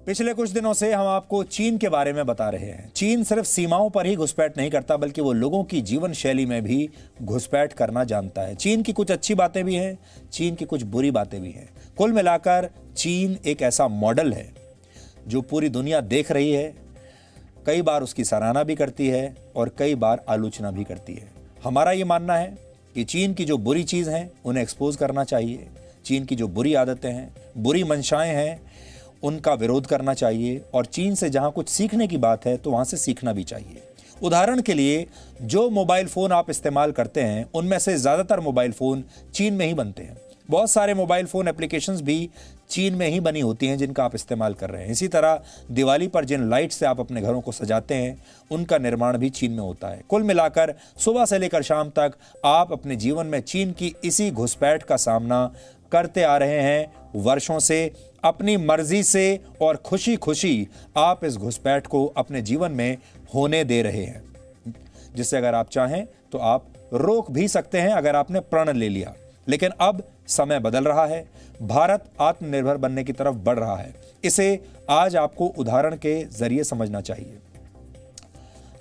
पिछले कुछ दिनों से हम आपको चीन के बारे में बता रहे हैं। चीन सिर्फ सीमाओं पर ही घुसपैठ नहीं करता, बल्कि वो लोगों की जीवन शैली में भी घुसपैठ करना जानता है। चीन की कुछ अच्छी बातें भी हैं, चीन की कुछ बुरी बातें भी हैं। कुल मिलाकर चीन एक ऐसा मॉडल है जो पूरी दुनिया देख रही है, कई बार उसकी सराहना भी करती है और कई बार आलोचना भी करती है। हमारा ये मानना है कि चीन की जो बुरी चीज़ हैं उन्हें एक्सपोज करना चाहिए। चीन की जो बुरी आदतें हैं, बुरी मंशाएं हैं, उनका विरोध करना चाहिए और चीन से जहां कुछ सीखने की बात है तो वहां से सीखना भी चाहिए। उदाहरण के लिए, जो मोबाइल फ़ोन आप इस्तेमाल करते हैं उनमें से ज़्यादातर मोबाइल फ़ोन चीन में ही बनते हैं। बहुत सारे मोबाइल फ़ोन एप्लीकेशंस भी चीन में ही बनी होती हैं जिनका आप इस्तेमाल कर रहे हैं। इसी तरह दिवाली पर जिन लाइट से आप अपने घरों को सजाते हैं उनका निर्माण भी चीन में होता है। कुल मिलाकर सुबह से लेकर शाम तक आप अपने जीवन में चीन की इसी घुसपैठ का सामना करते आ रहे हैं वर्षों से। अपनी मर्जी से और खुशी खुशी आप इस घुसपैठ को अपने जीवन में होने दे रहे हैं, जिससे अगर आप चाहें तो आप रोक भी सकते हैं अगर आपने प्रण ले लिया। लेकिन अब समय बदल रहा है, भारत आत्मनिर्भर बनने की तरफ बढ़ रहा है। इसे आज आपको उदाहरण के जरिए समझना चाहिए।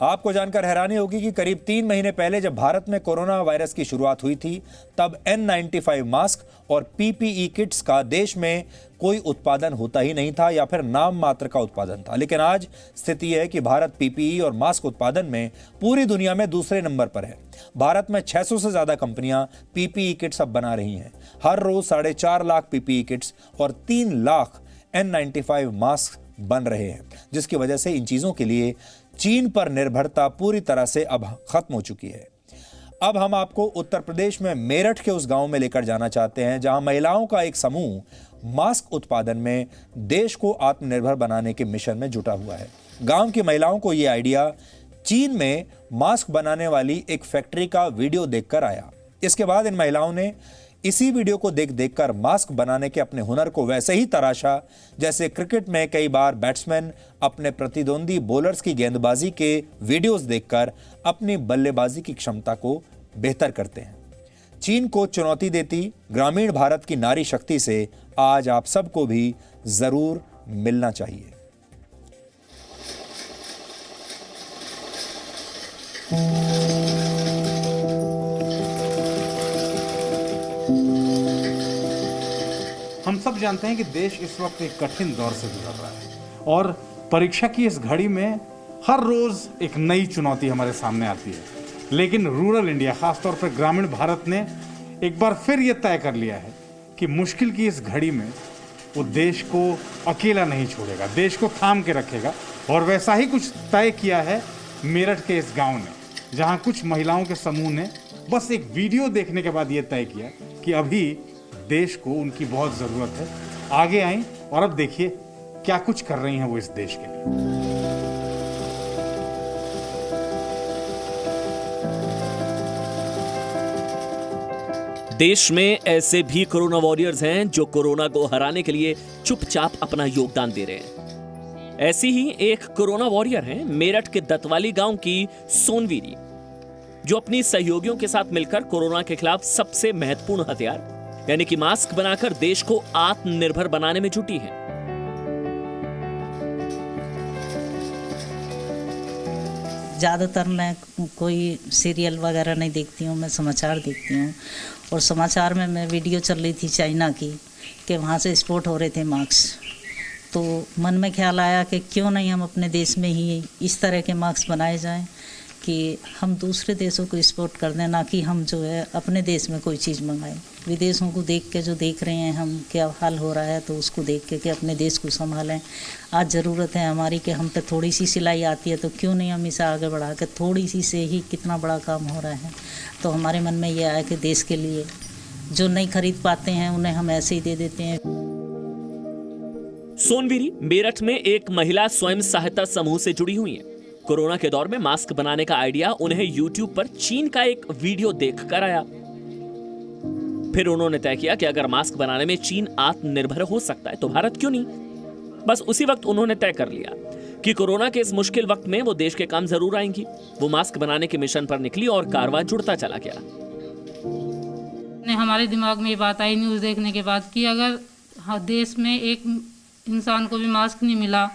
आपको जानकर हैरानी होगी कि करीब 3 महीने पहले जब भारत में कोरोना वायरस की शुरुआत हुई थी, तब N95 मास्क और PPE किट्स का देश में कोई उत्पादन होता ही नहीं था या फिर नाम मात्र का उत्पादन था। लेकिन आज स्थिति है कि भारत PPE और मास्क उत्पादन में पूरी दुनिया में दूसरे नंबर पर है। भारत में 600 से ज्यादा कंपनियां PPE किट्स अब बना रही हैं। हर रोज 4.5 लाख PPE किट्स और 3 लाख N95 मास्क बन रहे हैं, जिसकी वजह से इन चीजों के लिए चीन पर निर्भरता पूरी तरह से अब खत्म हो चुकी है। अब हम आपको उत्तर प्रदेश में मेरठ के उस गांव में लेकर जाना चाहते हैं जहां महिलाओं का एक समूह मास्क उत्पादन में देश को आत्मनिर्भर बनाने के मिशन में जुटा हुआ है। गांव की महिलाओं को यह आइडिया चीन में मास्क बनाने वाली एक फैक्ट्री का वीडियो देखकर आया। इसके बाद इन महिलाओं ने इसी वीडियो को देखकर मास्क बनाने के अपने हुनर को वैसे ही तराशा जैसे क्रिकेट में कई बार बैट्समैन अपने प्रतिद्वंदी बॉलर्स की गेंदबाजी के वीडियोस देखकर अपनी बल्लेबाजी की क्षमता को बेहतर करते हैं। चीन को चुनौती देती ग्रामीण भारत की नारी शक्ति से आज आप सबको भी जरूर मिलना चाहिए। हम सब जानते हैं कि देश इस वक्त एक कठिन दौर से गुजर रहा है और परीक्षा की इस घड़ी में हर रोज एक नई चुनौती हमारे सामने आती है। लेकिन रूरल इंडिया, खासतौर पर ग्रामीण भारत ने एक बार फिर ये तय कर लिया है कि मुश्किल की इस घड़ी में वो देश को अकेला नहीं छोड़ेगा, देश को थाम के रखेगा। और वैसा ही कुछ तय किया है मेरठ के इस गाँव ने, जहाँ कुछ महिलाओं के समूह ने बस एक वीडियो देखने के बाद ये तय किया कि अभी देश को उनकी बहुत जरूरत है। आगे आई और अब देखिए क्या कुछ कर रही हैं वो इस देश के लिए। देश में ऐसे भी कोरोना वॉरियर्स हैं जो कोरोना को हराने के लिए चुपचाप अपना योगदान दे रहे हैं। ऐसी ही एक कोरोना वॉरियर हैं मेरठ के दतवाली गांव की सोनवीरी, जो अपनी सहयोगियों के साथ मिलकर कोरोना के खिलाफ सबसे महत्वपूर्ण हथियार यानी कि मास्क बनाकर देश को आत्मनिर्भर बनाने में जुटी है। ज़्यादातर मैं कोई सीरियल वगैरह नहीं देखती हूँ, मैं समाचार देखती हूँ। और समाचार में मैं वीडियो चल रही थी चाइना की कि वहाँ से एक्सपोर्ट हो रहे थे मास्क, तो मन में ख्याल आया कि क्यों नहीं हम अपने देश में ही इस तरह के मास्क बनाए जाएं कि हम दूसरे देशों को एक्सपोर्ट कर दें, ना कि हम जो है अपने देश में कोई चीज़ मंगाएं। विदेशों को देख के जो देख रहे हैं हम क्या हाल हो रहा है, तो उसको देख के कि अपने देश को संभालें। आज ज़रूरत है हमारी कि हम पे थोड़ी सी सिलाई आती है, तो क्यों नहीं हम इसे आगे बढ़ा के थोड़ी सी से ही कितना बड़ा काम हो रहा है। तो हमारे मन में ये आया कि देश के लिए जो नहीं खरीद पाते हैं उन्हें हम ऐसे ही दे देते हैं। सोनवीरी मेरठ में एक महिला स्वयं सहायता समूह से जुड़ी हुई है। कोरोना के दौर में मास्क बनाने का आइडिया उन्हें YouTube पर चीन का एक वीडियो देखकर आया। फिर उन्होंने तय किया कि अगर मास्क बनाने में चीन आत्मनिर्भर हो सकता है तो भारत क्यों नहीं। बस उसी वक्त उन्होंने तय कर लिया कि कोरोना के इस मुश्किल वक्त में वो देश के काम जरूर आएंगी। वो मास्क बनाने के मिशन पर निकली और कारवां जुड़ता चला गया। हमारे दिमाग में ये बात आई न्यूज़ देखने के बाद कि अगर देश में एक इंसान को भी मास्क नहीं मिला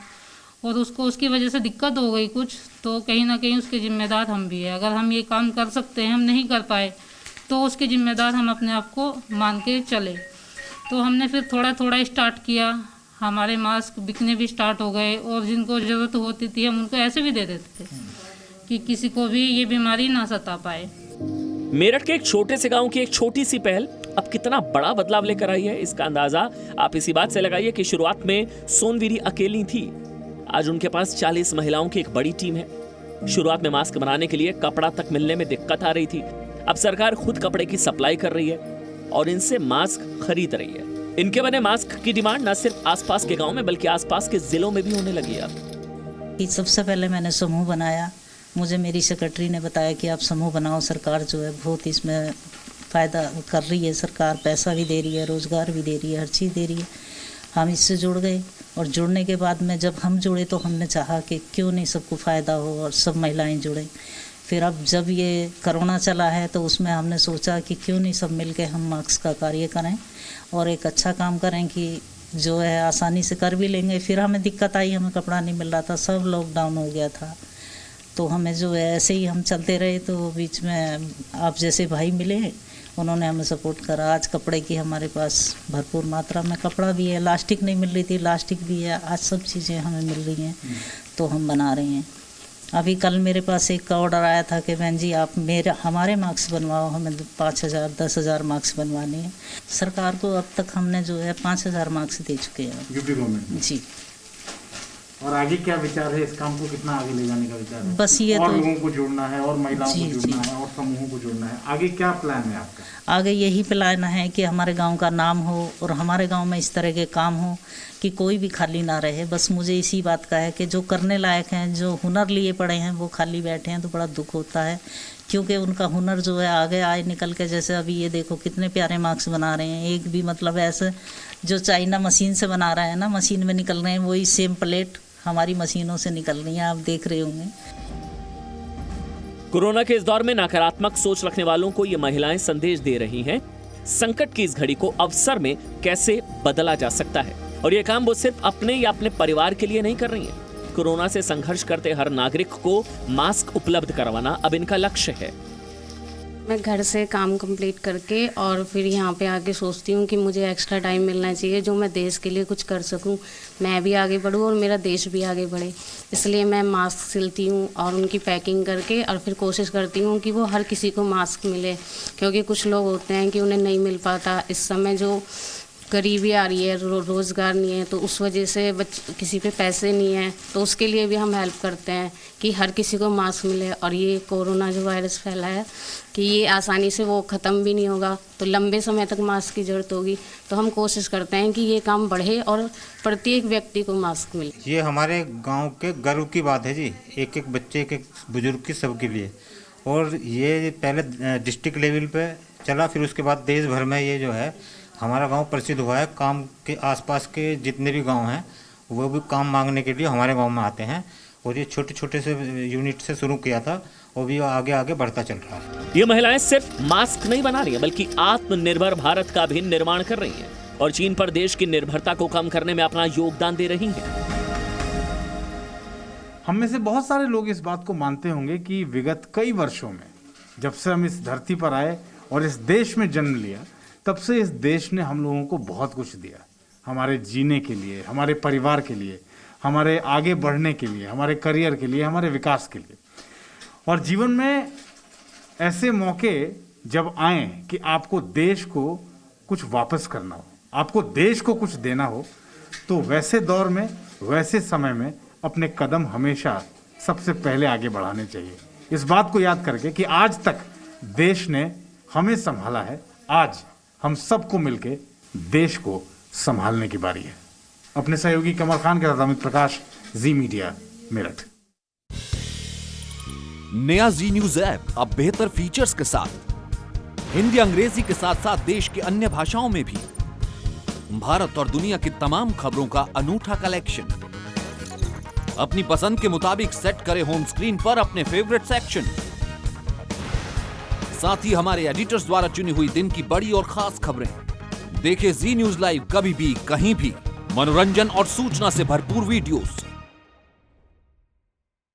और उसको उसकी वजह से दिक्कत हो गई कुछ, तो कहीं ना कहीं उसके जिम्मेदार हम भी हैं। अगर हम ये काम कर सकते हैं, हम नहीं कर पाए तो उसके जिम्मेदार हम अपने आप को मान के चले। तो हमने फिर थोड़ा थोड़ा स्टार्ट किया, हमारे मास्क बिकने भी स्टार्ट हो गए और जिनको ज़रूरत होती थी हम उनको ऐसे भी दे देते थे कि किसी को भी ये बीमारी ना सता पाए। मेरठ के एक छोटे से गांव की एक छोटी सी पहल अब कितना बड़ा बदलाव लेकर आई है, इसका अंदाजा आप इसी बात से लगाइए कि शुरुआत में सोनवीरी अकेली थी, आज उनके पास 40 महिलाओं की एक बड़ी टीम है। शुरुआत में मास्क बनाने के लिए कपड़ा तक मिलने में दिक्कत आ रही थी, अब सरकार खुद कपड़े की सप्लाई कर रही है और इनसे मास्क खरीद रही है। इनके बने मास्क की डिमांड न सिर्फ आसपास के गांव में बल्कि आसपास के जिलों में भी होने लगी है। सबसे पहले मैंने समूह बनाया, मुझे मेरी सेक्रेटरी ने बताया कि आप समूह बनाओ, सरकार जो है बहुत इसमें फ़ायदा कर रही है, सरकार पैसा भी दे रही है, रोज़गार भी दे रही है, हर चीज़ दे रही है। हम इससे जुड़ गए और जुड़ने के बाद में जब हम जुड़े तो हमने चाहा कि क्यों नहीं सबको फ़ायदा हो और सब महिलाएं जुड़े। फिर अब जब ये कोरोना चला है तो उसमें हमने सोचा कि क्यों नहीं सब मिल के हम मास्क का कार्य करें और एक अच्छा काम करें कि जो है आसानी से कर भी लेंगे। फिर हमें दिक्कत आई, हमें कपड़ा नहीं मिल रहा था, सब लॉकडाउन हो गया था, तो हमें जो है ऐसे ही हम चलते रहे। तो बीच में आप जैसे भाई मिले, उन्होंने हमें सपोर्ट करा। आज कपड़े की हमारे पास भरपूर मात्रा में कपड़ा भी है, लास्टिक नहीं मिल रही थी, लास्टिक भी है, आज सब चीज़ें हमें मिल रही हैं तो हम बना रहे हैं। अभी कल मेरे पास एक ऑर्डर आया था कि बहन जी आप हमारे मास्क बनवाओ, हमें 5,000 10,000 मास्क बनवाने हैं। सरकार को अब तक हमने जो है 5,000 मास्क दे चुके हैं यूपी गवर्नमेंट जी। और आगे क्या विचार है, इस काम को कितना आगे ले जाने का विचार है? बस ये और तो लोगों को जोड़ना है और महिलाओं जी, को जोड़ना है और समूहों को जोड़ना है, आगे क्या प्लान है आपका? आगे यही प्लान है कि हमारे गांव का नाम हो और हमारे गांव में इस तरह के काम हो कि कोई भी खाली ना रहे। बस मुझे इसी बात का है कि जो करने लायक हैं, जो हुनर लिए पड़े हैं, वो खाली बैठे हैं तो बड़ा दुख होता है, क्योंकि उनका हुनर जो है आगे आए निकल के। जैसे अभी ये देखो कितने प्यारे मास्क बना रहे हैं, एक भी मतलब ऐसे जो चाइना मशीन से बना रहे हैं ना, मशीन में निकल रहे हैं, वही सेम प्लेट हमारी मशीनों से निकल रही हैं, आप देख रहे होंगे। कोरोना के इस दौर में नकारात्मक सोच रखने वालों को ये महिलाएं संदेश दे रही हैं, संकट की इस घड़ी को अवसर में कैसे बदला जा सकता है। और ये काम वो सिर्फ अपने या अपने परिवार के लिए नहीं कर रही हैं। कोरोना से संघर्ष करते हर नागरिक को मास्क उपलब्ध करवाना अब इनका लक्ष्य है। मैं घर से काम कंप्लीट करके और फिर यहाँ पे आके सोचती हूँ कि मुझे एक्स्ट्रा टाइम मिलना चाहिए जो मैं देश के लिए कुछ कर सकूँ, मैं भी आगे बढ़ूँ और मेरा देश भी आगे बढ़े। इसलिए मैं मास्क सिलती हूँ और उनकी पैकिंग करके और फिर कोशिश करती हूँ कि वो हर किसी को मास्क मिले, क्योंकि कुछ लोग होते हैं कि उन्हें नहीं मिल पाता। इस समय जो गरीबी आ रही है, रोज़गार नहीं है, तो उस वजह से किसी पे पैसे नहीं है, तो उसके लिए भी हम हेल्प करते हैं कि हर किसी को मास्क मिले। और ये कोरोना जो वायरस फैला है कि ये आसानी से वो ख़त्म भी नहीं होगा, तो लंबे समय तक मास्क की ज़रूरत होगी। तो हम कोशिश करते हैं कि ये काम बढ़े और प्रत्येक व्यक्ति को मास्क मिले। ये हमारे गांव के गर्व की बात है जी, एक एक बच्चे, एक एक बुजुर्ग की सबके लिए। और ये पहले डिस्ट्रिक्ट लेवल पे चला, फिर उसके बाद देश भर में ये जो है हमारा गांव प्रसिद्ध हुआ है। काम के आसपास के जितने भी गांव हैं वो भी काम मांगने के लिए हमारे गांव में आते हैं। और ये छोटे छोटे से यूनिट से शुरू किया था, वो भी आगे आगे बढ़ता चल रहा है। ये महिलाएं सिर्फ मास्क नहीं बना रही है बल्कि आत्मनिर्भर भारत का भी निर्माण कर रही हैं और चीन पर देश की निर्भरता को कम करने में अपना योगदान दे रही हैं। हम में से बहुत सारे लोग इस बात को मानते होंगे कि विगत कई वर्षों में जब से हम इस धरती पर आए और इस देश में जन्म लिया, तब से इस देश ने हम लोगों को बहुत कुछ दिया, हमारे जीने के लिए, हमारे परिवार के लिए, हमारे आगे बढ़ने के लिए, हमारे करियर के लिए, हमारे विकास के लिए। और जीवन में ऐसे मौके जब आए कि आपको देश को कुछ वापस करना हो, आपको देश को कुछ देना हो, तो वैसे दौर में, वैसे समय में अपने कदम हमेशा सबसे पहले आगे बढ़ाने चाहिए। इस बात को याद करके कि आज तक देश ने हमें संभाला है, आज हम सबको मिलके देश को संभालने की बारी है। अपने सहयोगी कमल खान के साथ अमित प्रकाश, जी मीडिया, मेरठ। नया जी न्यूज ऐप अब बेहतर फीचर्स के साथ हिंदी अंग्रेजी के साथ साथ देश के अन्य भाषाओं में भी भारत और दुनिया की तमाम खबरों का अनूठा कलेक्शन। अपनी पसंद के मुताबिक सेट करें होम स्क्रीन पर अपने फेवरेट सेक्शन। साथ ही हमारे एडिटर्स द्वारा चुनी हुई दिन की बड़ी और खास खबरें। देखें जी न्यूज लाइव कभी भी, कहीं भी, मनोरंजन और सूचना से भरपूर वीडियोस,